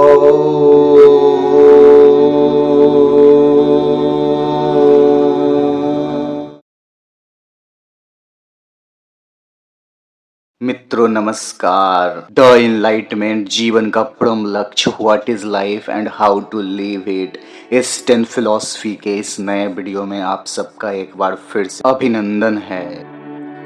मित्रों नमस्कार। The enlightenment जीवन का परम लक्ष्य, what is life and how to live it, इस 10 फिलॉसफी के इस नए वीडियो में आप सबका एक बार फिर से अभिनंदन है।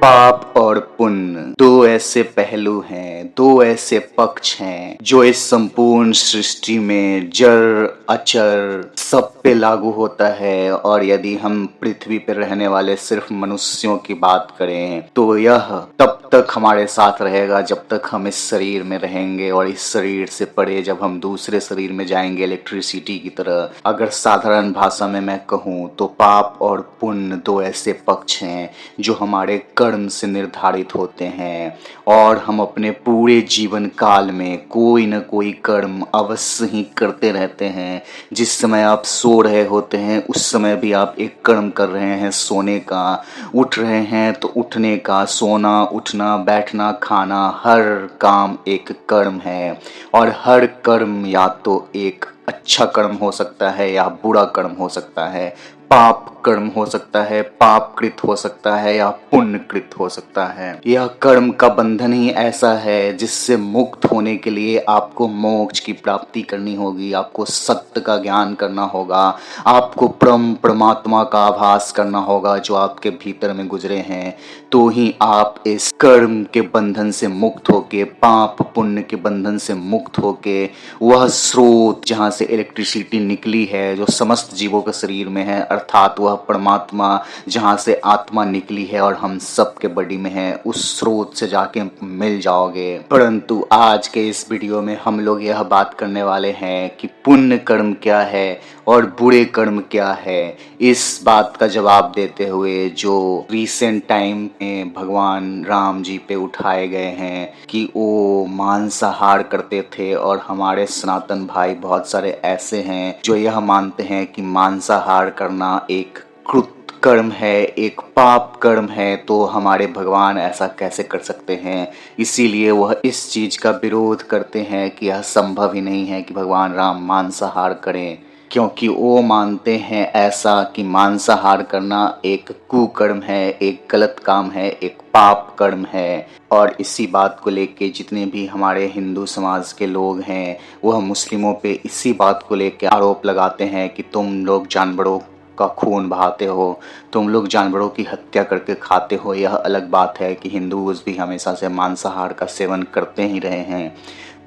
पाप और पुण्य दो ऐसे पहलू हैं, दो ऐसे पक्ष हैं जो इस संपूर्ण सृष्टि में जड़ अचर सब पे लागू होता है। और यदि हम पृथ्वी पर रहने वाले सिर्फ मनुष्यों की बात करें तो यह तब तक हमारे साथ रहेगा जब तक हम इस शरीर में रहेंगे, और इस शरीर से परे जब हम दूसरे शरीर में जाएंगे इलेक्ट्रिसिटी की तरह। अगर साधारण भाषा में मैं कहूँ तो पाप और पुण्य दो ऐसे पक्ष हैं जो हमारे कर्म से निर्धारित होते हैं, और हम अपने पूरे जीवन काल में कोई न कोई कर्म अवश्य ही करते रहते हैं। जिस समय आप सो रहे होते हैं उस समय भी आप एक कर्म कर रहे हैं सोने का, उठ रहे हैं तो उठने का, सोना उठना बैठना खाना, हर काम एक कर्म है। और हर कर्म या तो एक अच्छा कर्म हो सकता है या बुरा कर्म हो सकता है, पाप कर्म हो सकता है, पाप कृत हो सकता है या पुण्य कृत हो सकता है। यह कर्म का बंधन ही ऐसा है जिससे मुक्त होने के लिए आपको मोक्ष की प्राप्ति करनी होगी, आपको सत्य का ज्ञान करना होगा, आपको परमात्मा का आभास करना होगा जो आपके भीतर में गुजरे हैं। तो ही आप इस कर्म के बंधन से मुक्त होके, पाप पुण्य के बंधन से मुक्त होके, वह स्रोत जहाँ से इलेक्ट्रिसिटी निकली है जो समस्त जीवों के शरीर में है, अर्थात वह परमात्मा जहाँ से आत्मा निकली है और हम सब के बॉडी में है, उस स्रोत से जाके मिल जाओगे। परंतु आज के इस वीडियो में हम लोग यह बात करने वाले हैं कि पुण्य कर्म क्या है और बुरे कर्म क्या है। इस बात का जवाब देते हुए जो रिसेंट टाइम में भगवान राम जी पे उठाए गए हैं कि वो मांसाहार करते थे, और हमारे सनातन भाई बहुत सारे ऐसे हैं जो यह मानते हैं कि मांसाहार करना एक कृत कर्म है, एक पाप कर्म है, तो हमारे भगवान ऐसा कैसे कर सकते हैं। इसीलिए वह इस चीज का विरोध करते हैं कि यह संभव ही नहीं है कि भगवान राम मांसाहार करें, क्योंकि वो मानते हैं ऐसा कि मांसाहार करना एक कुकर्म है, एक गलत काम है, एक पाप कर्म है। और इसी बात को लेके जितने भी हमारे हिंदू समाज के लोग हैं वह मुस्लिमों पे इसी बात को लेके आरोप लगाते हैं कि तुम लोग जानवरों का खून बहाते हो, तुम लोग जानवरों की हत्या करके खाते हो। यह अलग बात है कि हिंदूज भी हमेशा से मांसाहार का सेवन करते ही रहे हैं,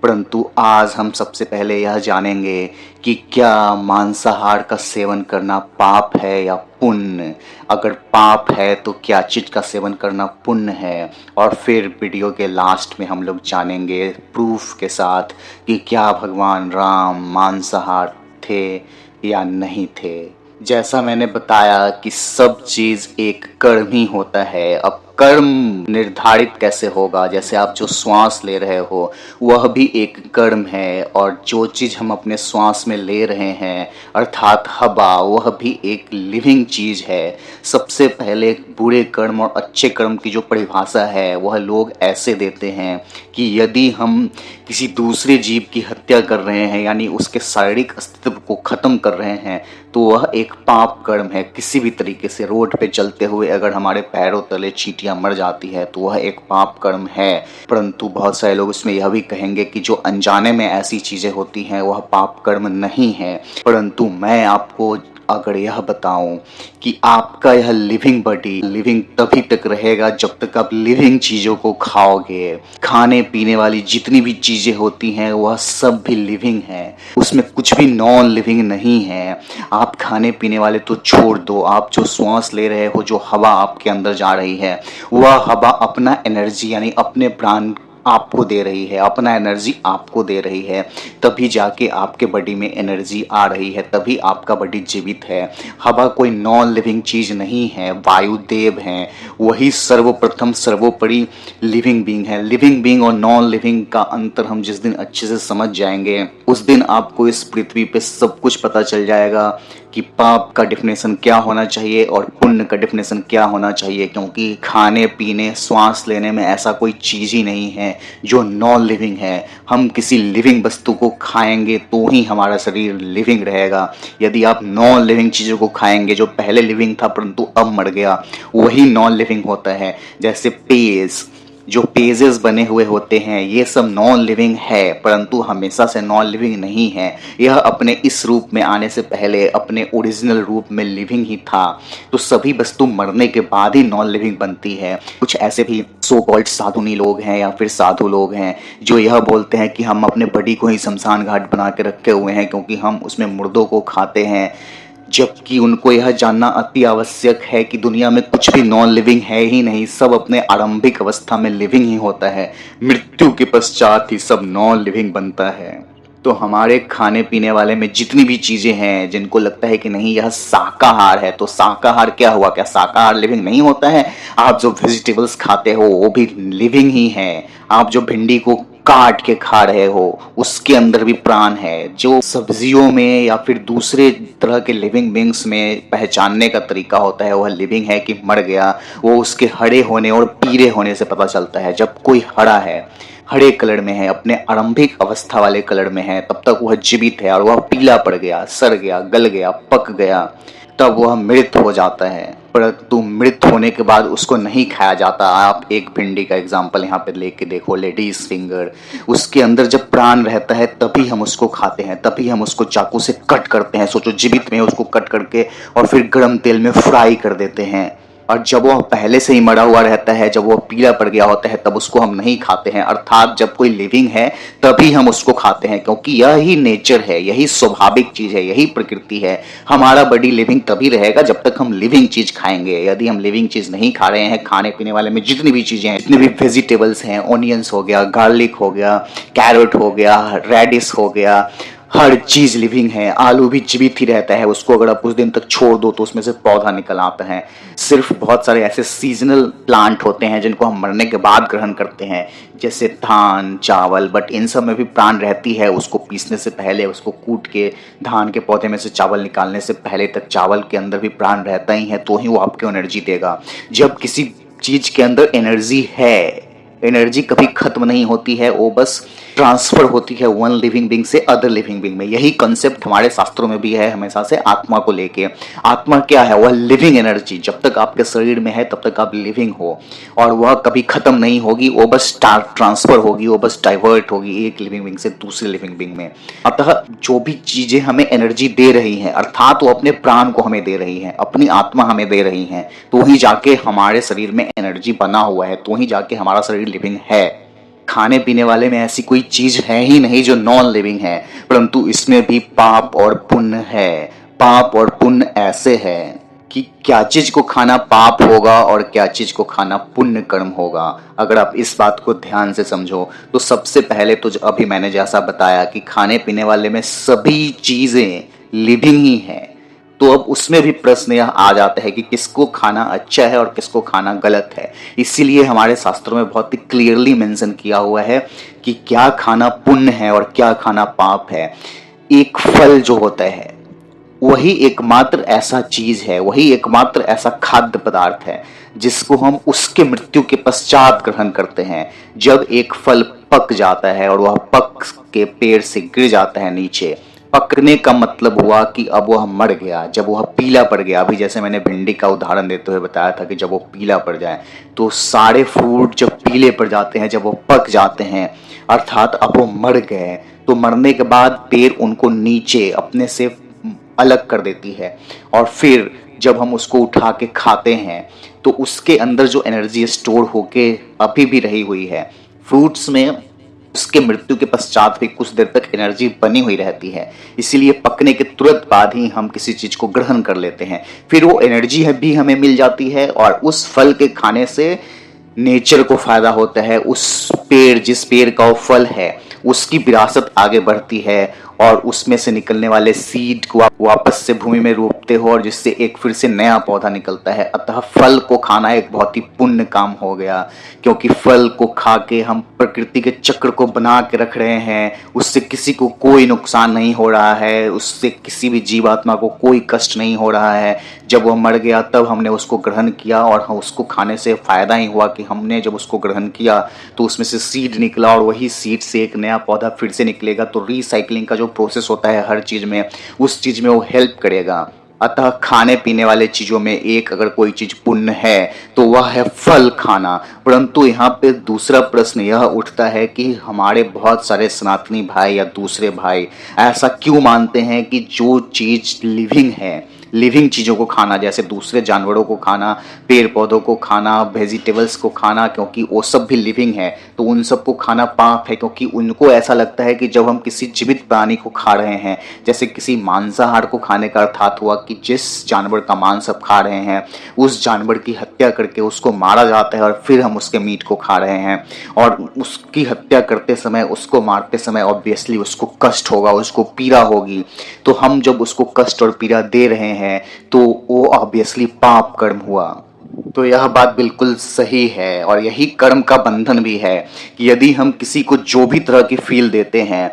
परंतु आज हम सबसे पहले यह जानेंगे कि क्या मांसाहार का सेवन करना पाप है या पुण्य। अगर पाप है तो क्या चीज का सेवन करना पुण्य है, और फिर वीडियो के लास्ट में हम लोग जानेंगे प्रूफ के साथ कि क्या भगवान राम मांसाहार थे या नहीं थे। जैसा मैंने बताया कि सब चीज एक कर्म ही होता है। अब कर्म निर्धारित कैसे होगा, जैसे आप जो श्वास ले रहे हो वह भी एक कर्म है, और जो चीज हम अपने श्वास में ले रहे हैं अर्थात हवा, वह भी एक लिविंग चीज है। सबसे पहले बुरे कर्म और अच्छे कर्म की जो परिभाषा है वह लोग ऐसे देते हैं कि यदि हम किसी दूसरे जीव की हत्या कर रहे हैं यानी उसके शारीरिक अस्तित्व को खत्म कर रहे हैं तो वह एक पाप कर्म है। किसी भी तरीके से रोड पे चलते हुए अगर हमारे पैरों तले चींटियां मर जाती है तो वह एक पाप कर्म है। परंतु बहुत सारे लोग इसमें यह भी कहेंगे कि जो अनजाने में ऐसी चीजें होती हैं वह पाप कर्म नहीं है। परंतु मैं आपको अगर यह बताऊं कि आपका यह लिविंग बॉडी लिविंग तभी तक रहेगा जब तक आप लिविंग चीजों को खाओगे। खाने पीने वाली जितनी भी चीजें होती हैं वह सब भी लिविंग है, उसमें कुछ भी नॉन लिविंग नहीं है। आप खाने पीने वाले तो छोड़ दो, आप जो श्वास ले रहे हो, जो हवा आपके अंदर जा रही है, वह हवा अपना एनर्जी यानी अपने प्राण आपको दे रही है, अपना एनर्जी आपको दे रही है, तभी जाके आपके बॉडी में एनर्जी आ रही है, तभी आपका बॉडी जीवित है। हवा कोई नॉन लिविंग चीज नहीं है, वायुदेव हैं, वही सर्वप्रथम सर्वोपरि लिविंग बीइंग है। लिविंग बीइंग और नॉन लिविंग का अंतर हम जिस दिन अच्छे से समझ जाएंगे उस दिन आपको इस पृथ्वी पे सब कुछ पता चल जाएगा कि पाप का डेफिनेशन क्या होना चाहिए और पुण्य का डेफिनेशन क्या होना चाहिए। क्योंकि खाने पीने श्वास लेने में ऐसा कोई चीज ही नहीं है हैं जो नॉन लिविंग है। हम किसी लिविंग वस्तु को खाएंगे तो ही हमारा शरीर लिविंग रहेगा। यदि आप नॉन लिविंग चीज़ों को खाएंगे, जो पहले लिविंग था परंतु अब मर गया, वही नॉन लिविंग होता है। जैसे पेज, जो पेजेस बने हुए होते हैं, ये सब नॉन लिविंग है परंतु हमेशा से नॉन लिविंग नहीं है। यह अपने इस रूप में आने से पहले अपने ओरिजिनल रूप में लिविंग ही था। तो सभी वस्तु मरने के बाद ही नॉन लिविंग बनती है। कुछ ऐसे भी सो कॉल्ड साधुनी लोग हैं या फिर साधु लोग हैं जो यह बोलते हैं कि हम अपने बॉडी को ही शमशान घाट बना के रखे हुए हैं क्योंकि हम उसमें मुर्दों को खाते हैं, जबकि उनको यह जानना अति आवश्यक है कि दुनिया में कुछ भी नॉन लिविंग है ही नहीं। सब अपने आरंभिक अवस्था में लिविंग ही होता है, मृत्यु के पश्चात ही सब नॉन लिविंग बनता है। तो हमारे खाने पीने वाले में जितनी भी चीजें हैं जिनको लगता है कि नहीं यह शाकाहार है, तो शाकाहार क्या हुआ? क्या शाकाहार लिविंग नहीं होता है? आप जो वेजिटेबल्स खाते हो वो भी लिविंग ही है। आप जो भिंडी को काट के खा रहे हो उसके अंदर भी प्राण है। जो सब्जियों में या फिर दूसरे तरह के लिविंग बींग्स में पहचानने का तरीका होता है वह लिविंग है कि मर गया, वो उसके हरे होने और पीले होने से पता चलता है। जब कोई हरा है, हरे कलर में है, अपने आरंभिक अवस्था वाले कलर में है, तब तक वह जीवित है। और वह पीला पड़ गया, सड़ गया, गल गया, पक गया, तब वह मृत हो जाता है। परंतु मृत होने के बाद उसको नहीं खाया जाता। आप एक भिंडी का एग्जाम्पल यहाँ पे लेके देखो, लेडीज फिंगर, उसके अंदर जब प्राण रहता है तभी हम उसको खाते हैं, तभी हम उसको चाकू से कट करते हैं। सोचो, जीवित में उसको कट करके और फिर गर्म तेल में फ्राई कर देते हैं। और जब वह पहले से ही मरा हुआ रहता है, जब वह पीला पड़ गया होता है, तब उसको हम नहीं खाते हैं। अर्थात जब कोई लिविंग है तभी हम उसको खाते हैं, क्योंकि यही नेचर है, यही स्वाभाविक चीज है, यही प्रकृति है। हमारा बॉडी लिविंग तभी रहेगा जब तक हम लिविंग चीज खाएंगे। यदि हम लिविंग चीज नहीं खा रहे हैं, खाने पीने वाले में जितनी भी चीजें हैं, जितने भी वेजिटेबल्स हैं, ऑनियंस हो गया, गार्लिक हो गया, कैरेट हो गया, रेडिश हो गया, हर चीज लिविंग है। आलू भी जीवित ही रहता है, उसको अगर आप कुछ दिन तक छोड़ दो तो उसमें से पौधा निकल आता है। सिर्फ बहुत सारे ऐसे सीजनल प्लांट होते हैं जिनको हम मरने के बाद ग्रहण करते हैं, जैसे धान, चावल, बट इन सब में भी प्राण रहती है। उसको पीसने से पहले, उसको कूट के धान के पौधे में से चावल निकालने से पहले तक चावल के अंदर भी प्राण रहता ही है, तो ही वो आपको एनर्जी देगा। जब किसी चीज के अंदर एनर्जी है, एनर्जी कभी खत्म नहीं होती है, वो बस ट्रांसफर होती है वन लिविंग बीइंग से अदर लिविंग बीइंग में। यही कंसेप्ट हमारे शास्त्रों में भी है हमेशा से आत्मा को लेके। आत्मा क्या है? वह लिविंग एनर्जी। जब तक आपके शरीर में है तब तक आप लिविंग हो, और वह कभी खत्म नहीं होगी, वो बस ट्रांसफर होगी, वो बस डाइवर्ट होगी एक लिविंग बीइंग से दूसरे लिविंग बीइंग में। अतः जो भी चीजें हमें एनर्जी दे रही हैं, अर्थात वो अपने प्राण को हमें दे रही हैं, अपनी आत्मा हमें दे रही हैं, तो ही जाके हमारे शरीर में एनर्जी बना हुआ है, तो ही जाके हमारा शरीर लिविंग है। खाने पीने वाले में ऐसी कोई चीज है ही नहीं जो नॉन लिविंग है, परंतु इसमें भी पाप और पुण्य है। पाप और पुण्य ऐसे है कि क्या चीज को खाना पाप होगा और क्या चीज को खाना पुण्य कर्म होगा। अगर आप इस बात को ध्यान से समझो तो सबसे पहले तो अभी मैंने जैसा बताया कि खाने पीने वाले में सभी चीजें लिविंग ही है, तो अब उसमें भी प्रश्न यह आ जाता है कि किसको खाना अच्छा है और किसको खाना गलत है। इसीलिए हमारे शास्त्रों में बहुत ही क्लियरली मेंशन किया हुआ है कि क्या खाना पुण्य है और क्या खाना पाप है। एक फल जो होता है वही एकमात्र ऐसा चीज है, वही एकमात्र ऐसा खाद्य पदार्थ है जिसको हम उसके मृत्यु के पश्चात ग्रहण करते हैं। जब एक फल पक जाता है और वह पक के पेड़ से गिर जाता है नीचे, पकने का मतलब हुआ कि अब वह मर गया। जब वह पीला पड़ गया, अभी जैसे मैंने भिंडी का उदाहरण देते हुए बताया था कि जब वो पीला पड़ जाए, तो सारे फ्रूट जब पीले पड़ जाते हैं, जब वो पक जाते हैं, अर्थात अब वो मर गए, तो मरने के बाद पेड़ उनको नीचे अपने से अलग कर देती है। और फिर जब हम उसको उठा के खाते हैं तो उसके अंदर जो एनर्जी स्टोर होके अभी भी रही हुई है, फ्रूट्स में उसके मृत्यु के पश्चात भी कुछ देर तक एनर्जी बनी हुई रहती है। इसीलिए पकने के तुरंत बाद ही हम किसी चीज को ग्रहण कर लेते हैं, फिर वो एनर्जी भी हमें मिल जाती है और उस फल के खाने से नेचर को फायदा होता है। उस पेड़, जिस पेड़ का वो फल है, उसकी विरासत आगे बढ़ती है और उसमें से निकलने वाले सीड को आप वापस से भूमि में रोपते हो और जिससे एक फिर से नया पौधा निकलता है। अतः फल को खाना एक बहुत ही पुण्य काम हो गया, क्योंकि फल को खा के हम प्रकृति के चक्र को बना के रख रहे हैं। उससे किसी को कोई नुकसान नहीं हो रहा है, उससे किसी भी जीवात्मा को कोई कष्ट नहीं हो रहा है। जब वह मर गया तब हमने उसको ग्रहण किया और उसको खाने से फायदा ही हुआ कि हमने जब उसको ग्रहण किया तो उसमें से सीड निकला और वही सीड से एक नया पौधा फिर से निकलेगा। तो रिसाइकलिंग का जो प्रोसेस होता है हर चीज में, उस चीज में वो हेल्प करेगा। अतः खाने पीने वाले चीजों में एक अगर कोई चीज पुण्य है तो वह है फल खाना। परंतु यहाँ पे दूसरा प्रश्न यह उठता है कि हमारे बहुत सारे सनातनी भाई या दूसरे भाई ऐसा क्यों मानते हैं कि जो चीज लिविंग है, लिविंग चीज़ों को खाना, जैसे दूसरे जानवरों को खाना, पेड़ पौधों को खाना, वेजिटेबल्स को खाना, क्योंकि वो सब भी लिविंग है, तो उन सबको खाना पाप है। क्योंकि उनको ऐसा लगता है कि जब हम किसी जीवित प्राणी को खा रहे हैं, जैसे किसी मांसाहार को खाने का अर्थात हुआ कि जिस जानवर का मांस आप खा रहे हैं उस जानवर की हत्या करके उसको मारा जाता है और फिर हम उसके मीट को खा रहे हैं, और उसकी हत्या करते समय, उसको मारते समय ऑब्वियसली उसको कष्ट होगा, उसको पीड़ा होगी। तो हम जब उसको कष्ट और पीड़ा दे रहे हैं तो वो ऑब्वियसली पाप कर्म हुआ। तो यह बात बिल्कुल सही है और यही कर्म का बंधन भी है कि यदि हम किसी को जो भी तरह की फील देते हैं,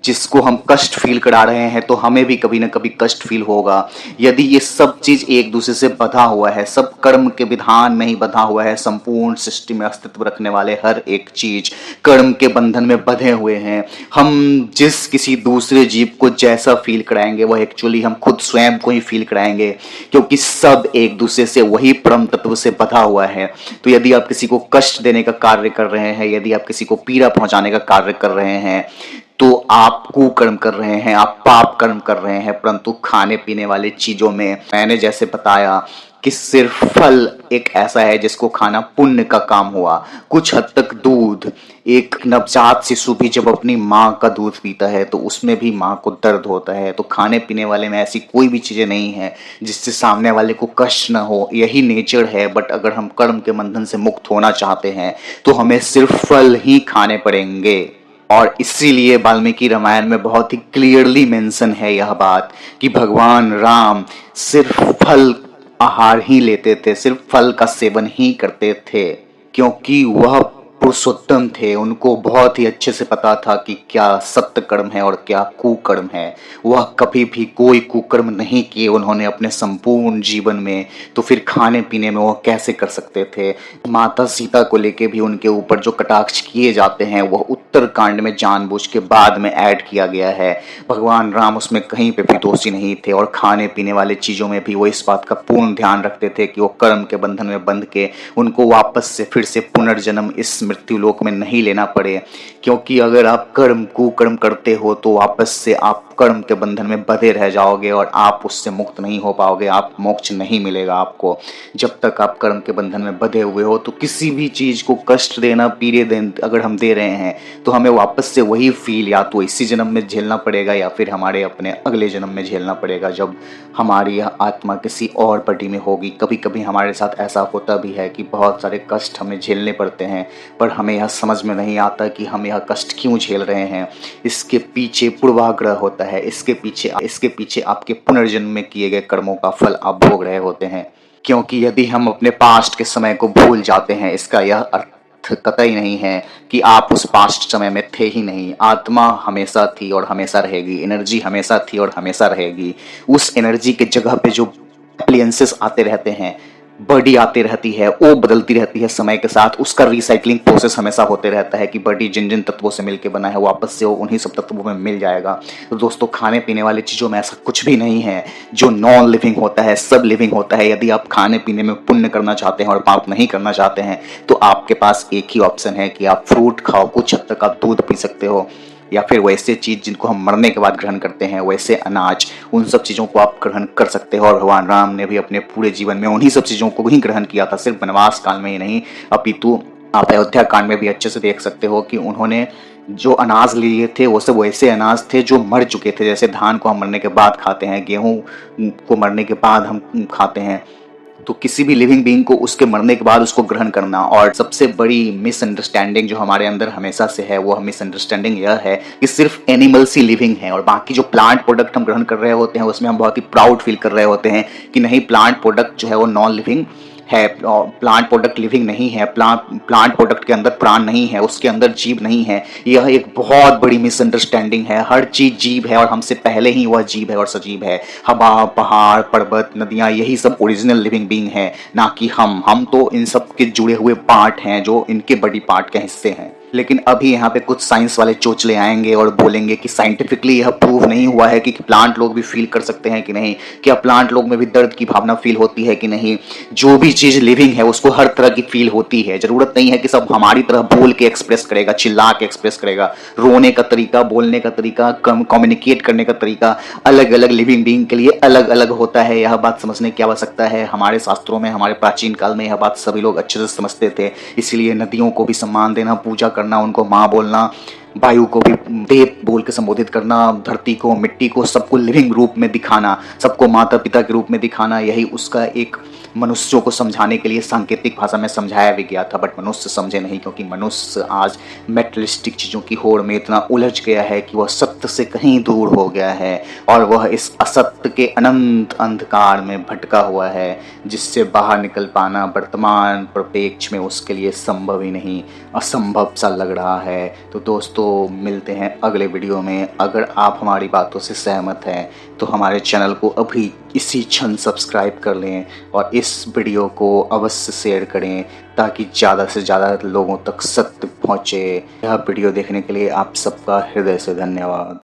जिसको हम कष्ट फील करा रहे हैं, तो हमें भी कभी ना कभी कष्ट फील होगा। यदि ये सब चीज एक दूसरे से बंधा हुआ है, सब कर्म के विधान में ही बंधा हुआ है, संपूर्ण सृष्टि में अस्तित्व रखने वाले हर एक चीज कर्म के बंधन में बंधे हुए हैं। हम जिस किसी दूसरे जीव को जैसा फील कराएंगे वह एक्चुअली हम खुद स्वयं को ही फील कराएंगे, क्योंकि सब एक दूसरे से वही परम तत्व से बंधा हुआ है। तो यदि आप किसी को कष्ट देने का कार्य कर रहे हैं, यदि आप किसी को पीड़ा पहुंचाने का कार्य कर रहे हैं, तो आप कुकर्म कर रहे हैं, आप पाप कर्म कर रहे हैं। परंतु खाने पीने वाली चीजों में मैंने जैसे बताया कि सिर्फ फल एक ऐसा है जिसको खाना पुण्य का काम हुआ। कुछ हद तक दूध, एक नवजात शिशु भी जब अपनी माँ का दूध पीता है तो उसमें भी माँ को दर्द होता है। तो खाने पीने वाले में ऐसी कोई भी चीजें नहीं है जिससे सामने वाले को कष्ट न हो, यही नेचर है। बट अगर हम कर्म के बंधन से मुक्त होना चाहते हैं तो हमें सिर्फ फल ही खाने पड़ेंगे। और इसीलिए वाल्मीकि रामायण में बहुत ही क्लियरली मेंशन है यह बात कि भगवान राम सिर्फ फल आहार ही लेते थे, सिर्फ फल का सेवन ही करते थे, क्योंकि वह पुरुषोत्तम थे। उनको बहुत ही अच्छे से पता था कि क्या सत्य कर्म है और क्या कुकर्म है। वह कभी भी कोई कुकर्म नहीं किए उन्होंने अपने संपूर्ण जीवन में, तो फिर खाने पीने में वह कैसे कर सकते थे। माता सीता को लेके भी उनके ऊपर जो कटाक्ष किए जाते हैं वह उत्तर कांड में जानबूझ के बाद में ऐड किया गया है। भगवान राम उसमें कहीं पे भी दोषी नहीं थे और खाने पीने वाले चीजों में भी वो इस बात का पूर्ण ध्यान रखते थे कि वो कर्म के बंधन में बंध के उनको वापस से फिर से पुनर्जन्म इस मृत्यु लोक में नहीं लेना पड़े। क्योंकि अगर आप कर्म कुकर्म करते हो तो वापस से आप कर्म के बंधन में बंधे रह जाओगे और आप उससे मुक्त नहीं हो पाओगे, आप मोक्ष नहीं मिलेगा आपको जब तक आप कर्म के बंधन में बंधे हुए हो। तो किसी भी चीज को कष्ट देना, पीड़े देना अगर हम दे रहे हैं तो हमें वापस से वही फील या तो इसी जन्म में झेलना पड़ेगा या फिर हमारे अपने अगले जन्म में झेलना पड़ेगा, जब हमारी यह आत्मा किसी और पटी में होगी। कभी कभी हमारे साथ ऐसा होता भी है कि बहुत सारे कष्ट हमें झेलने पड़ते हैं, पर हमें यह समझ में नहीं आता कि हम यह कष्ट क्यों झेल रहे हैं। इसके पीछे पूर्वाग्रह होता है, इसके पीछे आपके पुनर्जन्म में किए गए कर्मों का फल आप भोग रहे होते हैं। क्योंकि यदि हम अपने पास्ट के समय को भूल जाते हैं, इसका यह अर्थ कतई नहीं है कि आप उस पास्ट समय में थे ही नहीं। आत्मा हमेशा थी और हमेशा रहेगी, एनर्जी हमेशा थी और हमेशा रहेगी। उस एनर्जी के जगह पे जो अप्लायंसेस आते रहते हैं, बॉडी आती रहती है, वो बदलती रहती है समय के साथ, उसका रिसाइकलिंग प्रोसेस हमेशा होते रहता है कि बॉडी जिन जिन तत्वों से मिलकर बना है वापस से वो उन्हीं सब तत्वों में मिल जाएगा। तो दोस्तों, खाने पीने वाली चीज़ों में ऐसा कुछ भी नहीं है जो नॉन लिविंग होता है, सब लिविंग होता है। यदि आप खाने पीने में पुण्य करना चाहते हैं और पाप नहीं करना चाहते हैं तो आपके पास एक ही ऑप्शन है कि आप फ्रूट खाओ, कुछ हद तक आप दूध पी सकते हो, या फिर वैसे चीज जिनको हम मरने के बाद ग्रहण करते हैं, वैसे अनाज, उन सब चीज़ों को आप ग्रहण कर सकते हो। और भगवान राम ने भी अपने पूरे जीवन में उन्हीं सब चीज़ों को ही ग्रहण किया था, सिर्फ वनवास काल में ही नहीं, अपितु आप अयोध्या कांड में भी अच्छे से देख सकते हो कि उन्होंने जो अनाज लिए थे वो सब वैसे अनाज थे जो मर चुके थे। जैसे धान को हम मरने के बाद खाते हैं, गेहूँ को मरने के बाद हम खाते हैं, तो किसी भी लिविंग बीइंग को उसके मरने के बाद उसको ग्रहण करना। और सबसे बड़ी मिसअंडरस्टैंडिंग जो हमारे अंदर हमेशा से है, वो मिसअंडरस्टैंडिंग यह है कि सिर्फ एनिमल्स ही लिविंग हैं और बाकी जो प्लांट प्रोडक्ट हम ग्रहण कर रहे होते हैं उसमें हम बहुत ही प्राउड फील कर रहे होते हैं कि नहीं, प्लांट प्रोडक्ट जो है वो नॉन लिविंग है, प्लांट प्रोडक्ट लिविंग नहीं है, प्लांट प्रोडक्ट के अंदर प्राण नहीं है, उसके अंदर जीव नहीं है। यह एक बहुत बड़ी मिसअंडरस्टैंडिंग है। हर चीज जीव है और हमसे पहले ही वह जीव है और सजीव है। हवा, पहाड़, पर्वत, नदियां, यही सब ओरिजिनल लिविंग बीइंग है, ना कि हम तो इन सब के जुड़े हुए पार्ट हैं जो इनके बॉडी पार्ट के हिस्से हैं। लेकिन अभी यहाँ पे कुछ साइंस वाले चोचले आएंगे और बोलेंगे कि साइंटिफिकली यह प्रूव नहीं हुआ है कि प्लांट लोग भी फील कर सकते हैं कि नहीं, क्या प्लांट लोग में भी दर्द की भावना फील होती है कि नहीं। जो भी चीज लिविंग है उसको हर तरह की फील होती है। जरूरत नहीं है कि सब हमारी तरह बोल के एक्सप्रेस करेगा, चिल्ला के एक्सप्रेस करेगा। रोने का तरीका, बोलने का तरीका, कम्युनिकेट करने का तरीका अलग अलग लिविंग बीइंग के लिए अलग अलग होता है। यह बात समझने की आवश्यकता है। हमारे शास्त्रों में, हमारे प्राचीन काल में यह बात सभी लोग अच्छे से समझते थे। इसलिए नदियों को भी सम्मान देना, पूजा करना, उनको माँ बोलना, वायु को भी देव बोल के संबोधित करना, धरती को, मिट्टी को, सबको लिविंग रूप में दिखाना, सबको माता पिता के रूप में दिखाना, यही उसका एक मनुष्यों को समझाने के लिए सांकेतिक भाषा में समझाया भी गया था। बट मनुष्य समझे नहीं, क्योंकि मनुष्य आज मेटलिस्टिक चीज़ों की होड़ में इतना उलझ गया है कि वह सत्य से कहीं दूर हो गया है और वह इस असत्य के अनंत अंधकार में भटका हुआ है, जिससे बाहर निकल पाना वर्तमान परिप्रेक्ष्य में उसके लिए संभव ही नहीं, असंभव सा लग रहा है। तो दोस्तों, मिलते हैं अगले वीडियो में। अगर आप हमारी बातों से सहमत हैं तो हमारे चैनल को अभी इसी क्षण सब्सक्राइब कर लें और इस वीडियो को अवश्य शेयर करें ताकि ज़्यादा से ज़्यादा लोगों तक सत्य पहुँचे। यह वीडियो देखने के लिए आप सबका हृदय से धन्यवाद।